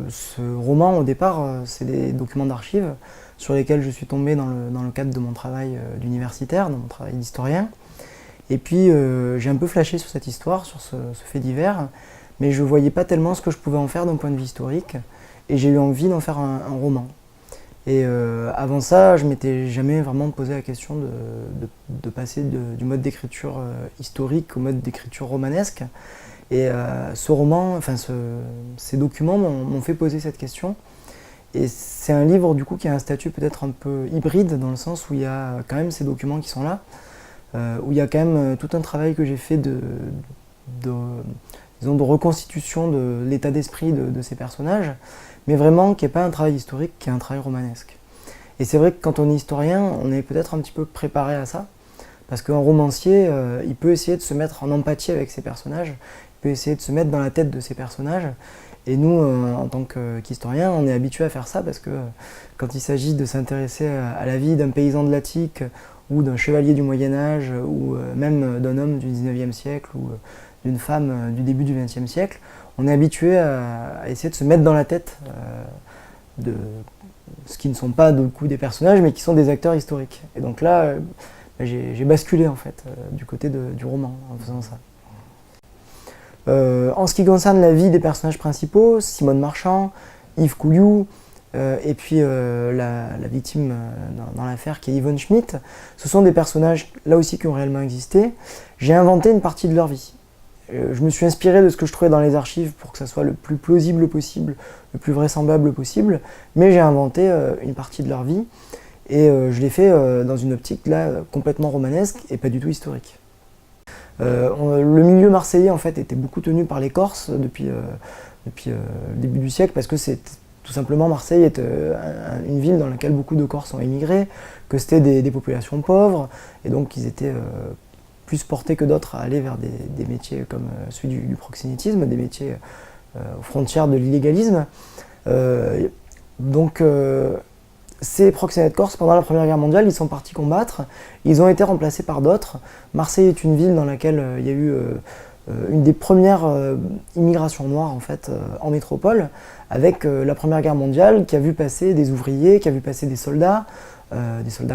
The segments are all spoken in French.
ce roman, au départ, c'est des documents d'archives sur lesquels je suis tombé dans le cadre de mon travail d'universitaire, de mon travail d'historien. Et puis j'ai un peu flashé sur cette histoire, sur ce fait divers, mais je ne voyais pas tellement ce que je pouvais en faire d'un point de vue historique, et j'ai eu envie d'en faire un roman. Et avant ça, je m'étais jamais vraiment posé la question de passer du mode d'écriture historique au mode d'écriture romanesque. Et ce roman, enfin ces documents m'ont fait poser cette question. Et c'est un livre du coup qui a un statut peut-être un peu hybride, dans le sens où il y a quand même ces documents qui sont là, où il y a quand même tout un travail que j'ai fait disons, de reconstitution de l'état d'esprit de ces personnages, mais vraiment qui n'est pas un travail historique, qui est un travail romanesque. Et c'est vrai que quand on est historien, on est peut-être un petit peu préparé à ça, parce qu'un romancier, il peut essayer de se mettre en empathie avec ses personnages, il peut essayer de se mettre dans la tête de ses personnages, et nous, en tant qu'historiens, on est habitué à faire ça, parce que quand il s'agit de s'intéresser à la vie d'un paysan de l'Attique, ou d'un chevalier du Moyen-Âge, ou même d'un homme du 19e siècle, ou d'une femme du début du 20e siècle, on est habitué à essayer de se mettre dans la tête de ce qui ne sont pas du coup des personnages, mais qui sont des acteurs historiques. Et donc là, j'ai basculé en fait du côté du roman en faisant ça. En ce qui concerne la vie des personnages principaux, Simone Marchand, Yves Couilloux, et puis la victime dans l'affaire qui est Yvonne Schmitt, ce sont des personnages là aussi qui ont réellement existé. J'ai inventé une partie de leur vie. Je me suis inspiré de ce que je trouvais dans les archives pour que ça soit le plus plausible possible, le plus vraisemblable possible, mais j'ai inventé une partie de leur vie, et je l'ai fait dans une optique là complètement romanesque et pas du tout historique. Le milieu marseillais en fait était beaucoup tenu par les Corses depuis le début du siècle, parce que c'est tout simplement Marseille est une ville dans laquelle beaucoup de Corses ont émigré, que c'était des populations pauvres, et donc ils étaient plus portés que d'autres à aller vers des métiers comme celui du proxénétisme, des métiers aux frontières de l'illégalisme. Donc ces proxénètes corses, pendant la Première Guerre mondiale, ils sont partis combattre, ils ont été remplacés par d'autres. Marseille est une ville dans laquelle il y a eu une des premières immigrations noires en fait, en métropole, avec la Première Guerre mondiale qui a vu passer des ouvriers, qui a vu passer des soldats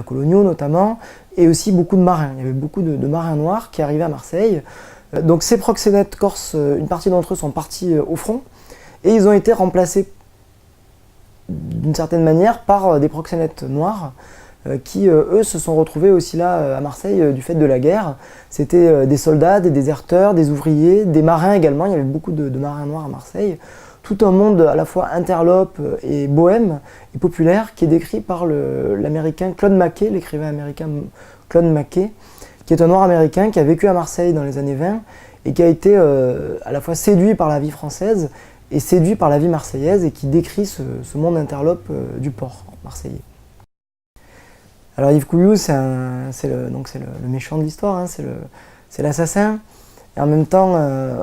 coloniaux notamment, et aussi beaucoup de marins. Il y avait beaucoup de marins noirs qui arrivaient à Marseille. Donc ces proxénètes corses, une partie d'entre eux sont partis au front, et ils ont été remplacés d'une certaine manière par des proxénètes noirs qui, eux, se sont retrouvés aussi là à Marseille du fait de la guerre. C'était des soldats, des déserteurs, des ouvriers, des marins également. Il y avait beaucoup de marins noirs à Marseille. Tout un monde à la fois interlope et bohème et populaire qui est décrit par l'américain Claude McKay, l'écrivain américain Claude McKay, qui est un noir américain qui a vécu à Marseille dans les années 20 et qui a été à la fois séduit par la vie française et séduit par la vie marseillaise, et qui décrit ce monde interlope du port marseillais. Alors Yves Couilloux, c'est le méchant de l'histoire, hein, c'est l'assassin. Et en même temps,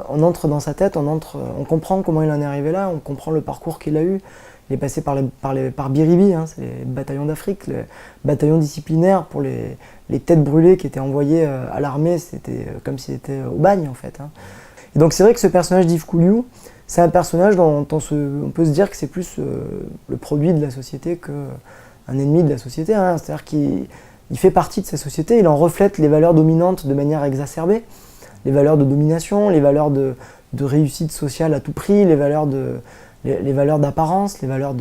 on entre dans sa tête, on comprend comment il en est arrivé là, on comprend le parcours qu'il a eu. Il est passé par Biribi, hein, c'est les bataillons d'Afrique, les bataillons disciplinaires pour les têtes brûlées qui étaient envoyées à l'armée. C'était comme s'il était au bagne en fait. Hein. Et donc c'est vrai que ce personnage d'Yves Couilloux, c'est un personnage dont on peut se dire que c'est plus le produit de la société qu'un ennemi de la société. Hein. C'est-à-dire qu'il fait partie de sa société, il en reflète les valeurs dominantes de manière exacerbée. Les valeurs de domination, les valeurs de réussite sociale à tout prix, les valeurs d'apparence, les valeurs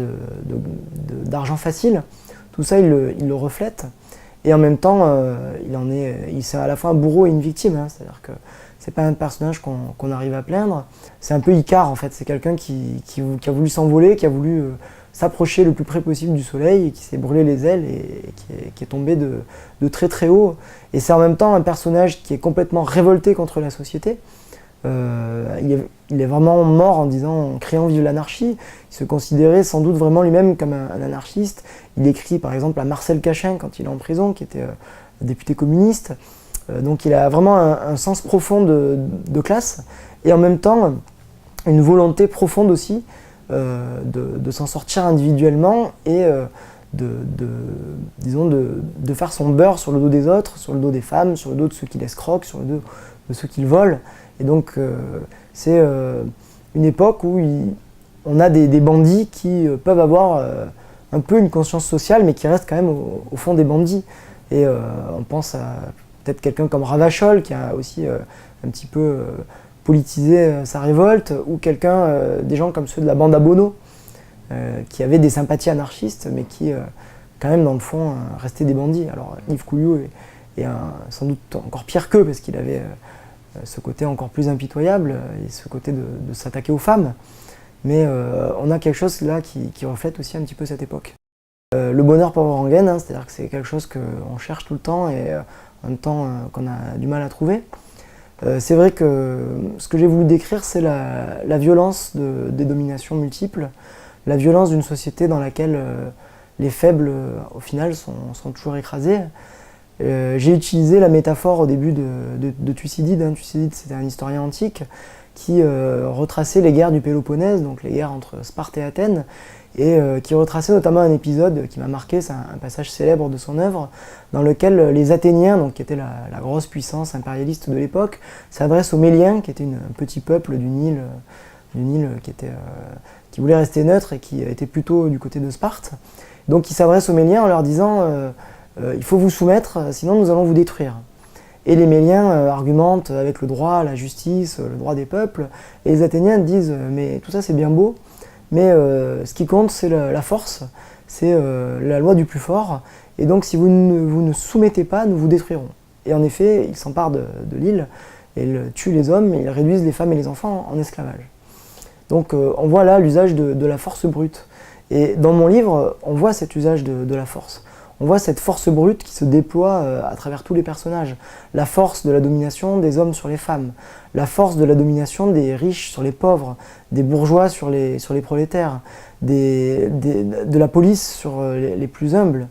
d'argent facile. Tout ça, il le reflète. Et en même temps, c'est à la fois un bourreau et une victime. Hein. C'est-à-dire que c'est pas un personnage qu'on arrive à plaindre. C'est un peu Icare en fait. C'est quelqu'un qui a voulu s'envoler, qui a voulu s'approcher le plus près possible du soleil, et qui s'est brûlé les ailes et qui est tombé de très très haut. Et c'est en même temps un personnage qui est complètement révolté contre la société. Il est vraiment mort en criant vive l'anarchie. Il se considérait sans doute vraiment lui-même comme un anarchiste. Il écrit par exemple à Marcel Cachin quand il est en prison, qui était député communiste. Donc il a vraiment un sens profond de classe, et en même temps une volonté profonde aussi de s'en sortir individuellement et de faire son beurre sur le dos des autres, sur le dos des femmes, sur le dos de ceux qui l'escroquent, sur le dos de ceux qui le volent. Et donc c'est une époque où on a des bandits qui peuvent avoir un peu une conscience sociale, mais qui restent quand même au fond des bandits. Et on pense à peut-être quelqu'un comme Ravachol, qui a aussi un petit peu politisé sa révolte, ou des gens comme ceux de la bande à Bono, qui avaient des sympathies anarchistes, mais qui, quand même, dans le fond, restaient des bandits. Alors Yves Couilloux est sans doute encore pire qu'eux, parce qu'il avait ce côté encore plus impitoyable, et ce côté de s'attaquer aux femmes. Mais on a quelque chose là qui reflète aussi un petit peu cette époque. Le bonheur pour Rengen, hein, c'est-à-dire que c'est quelque chose qu'on cherche tout le temps et en même temps qu'on a du mal à trouver. C'est vrai que ce que j'ai voulu décrire, c'est la violence des dominations multiples, la violence d'une société dans laquelle les faibles, au final, sont toujours écrasés. J'ai utilisé la métaphore au début de Thucydide. Hein. Thucydide, c'était un historien antique qui retraçait les guerres du Péloponnèse, donc les guerres entre Sparte et Athènes, et qui retraçait notamment un épisode qui m'a marqué, c'est un passage célèbre de son œuvre, dans lequel les Athéniens, donc, qui étaient la grosse puissance impérialiste de l'époque, s'adressent aux Méliens, qui étaient un petit peuple du Nil qui voulait rester neutre et qui était plutôt du côté de Sparte. Donc ils s'adressent aux Méliens en leur disant il faut vous soumettre, sinon nous allons vous détruire. Et les Méliens argumentent avec le droit, la justice, le droit des peuples, et les Athéniens disent mais tout ça c'est bien beau, mais ce qui compte c'est la force, c'est la loi du plus fort, et donc si vous ne soumettez pas, nous vous détruirons. Et en effet, ils s'emparent de l'île, et ils tuent les hommes, et ils réduisent les femmes et les enfants en esclavage. Donc on voit là l'usage de la force brute. Et dans mon livre, on voit cet usage de la force. On voit cette force brute qui se déploie à travers tous les personnages. La force de la domination des hommes sur les femmes, la force de la domination des riches sur les pauvres, des bourgeois sur les prolétaires, de la police sur les plus humbles.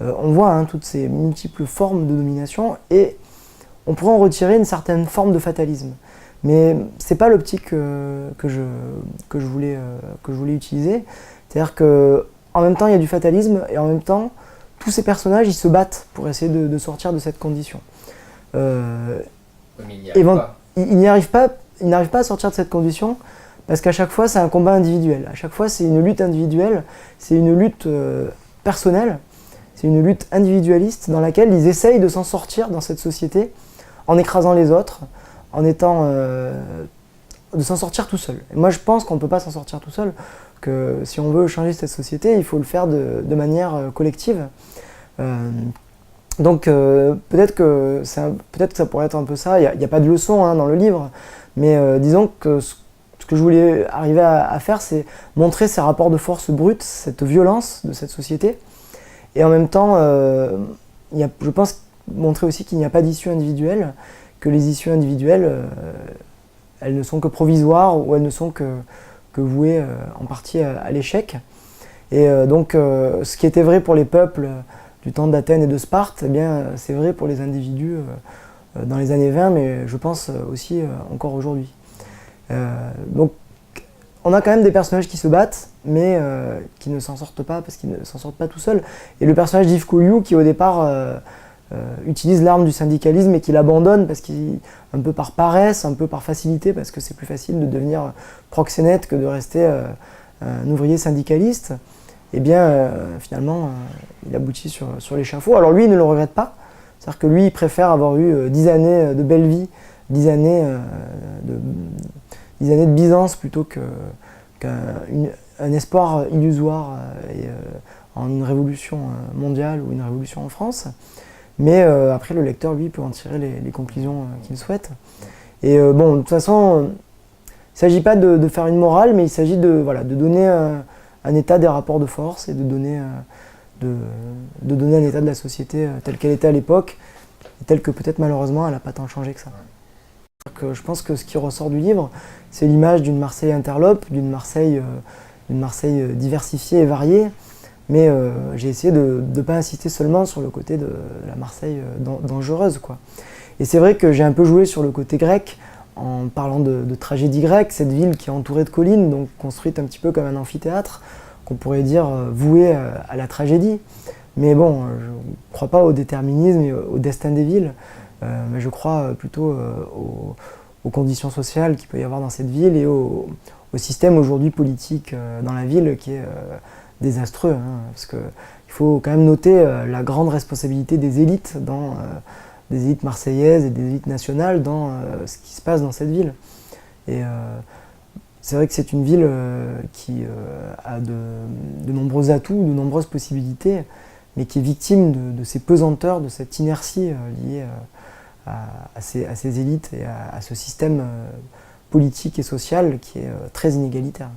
On voit hein, toutes ces multiples formes de domination et on pourrait en retirer une certaine forme de fatalisme. Mais c'est pas l'optique que je voulais utiliser. C'est-à-dire qu'en même temps, il y a du fatalisme et en même temps, tous ces personnages, ils se battent pour essayer de sortir de cette condition. Mais ils n'y arrivent pas. Ils n'arrivent pas à sortir de cette condition parce qu'à chaque fois, c'est un combat individuel. À chaque fois, c'est une lutte individuelle, c'est une lutte personnelle, c'est une lutte individualiste dans laquelle ils essayent de s'en sortir dans cette société en écrasant les autres, en étant de s'en sortir tout seul. Et moi, je pense qu'on ne peut pas s'en sortir tout seul, que si on veut changer cette société, il faut le faire de manière collective. Donc peut-être que ça pourrait être un peu ça. Il n'y a pas de leçon hein, dans le livre, mais disons que ce que je voulais arriver à faire, c'est montrer ces rapports de force brutes, cette violence de cette société, et en même temps, je pense montrer aussi qu'il n'y a pas d'issue individuelle, que les issues individuelles, elles ne sont que provisoires ou elles ne sont que vouées en partie à l'échec. Et donc ce qui était vrai pour les peuples du temps d'Athènes et de Sparte, eh bien, c'est vrai pour les individus dans les années 20, mais je pense aussi encore aujourd'hui. Donc on a quand même des personnages qui se battent, mais qui ne s'en sortent pas parce qu'ils ne s'en sortent pas tout seuls. Et le personnage d'Yves Couilloux qui au départ utilise l'arme du syndicalisme et qui l'abandonne parce un peu par paresse, un peu par facilité, parce que c'est plus facile de devenir proxénète que de rester un ouvrier syndicaliste, et bien finalement il aboutit sur l'échafaud. Alors lui il ne le regrette pas, c'est-à-dire que lui il préfère avoir eu 10 années de belle vie, 10 années de Byzance plutôt qu'un espoir illusoire en une révolution mondiale ou une révolution en France. Mais après, le lecteur, lui, peut en tirer les conclusions qu'il souhaite. Et bon, de toute façon, il ne s'agit pas de faire une morale, mais il s'agit de donner un état des rapports de force et de donner un état de la société telle qu'elle était à l'époque, et telle que peut-être malheureusement, elle n'a pas tant changé que ça. Donc, je pense que ce qui ressort du livre, c'est l'image d'une Marseille interlope, d'une Marseille diversifiée et variée. Mais j'ai essayé de ne pas insister seulement sur le côté de la Marseille dangereuse, quoi. Et c'est vrai que j'ai un peu joué sur le côté grec en parlant de tragédie grecque, cette ville qui est entourée de collines, donc construite un petit peu comme un amphithéâtre, qu'on pourrait dire vouée à la tragédie. Mais bon, je ne crois pas au déterminisme et au destin des villes, mais je crois plutôt aux conditions sociales qu'il peut y avoir dans cette ville et aux au système aujourd'hui politique dans la ville qui est désastreux. Hein, parce qu'il faut quand même noter la grande responsabilité des élites, des élites marseillaises et des élites nationales dans ce qui se passe dans cette ville. Et c'est vrai que c'est une ville qui a de nombreux atouts, de nombreuses possibilités, mais qui est victime de ces pesanteurs, de cette inertie liée à ces élites et à ce système politique et social qui est très inégalitaire.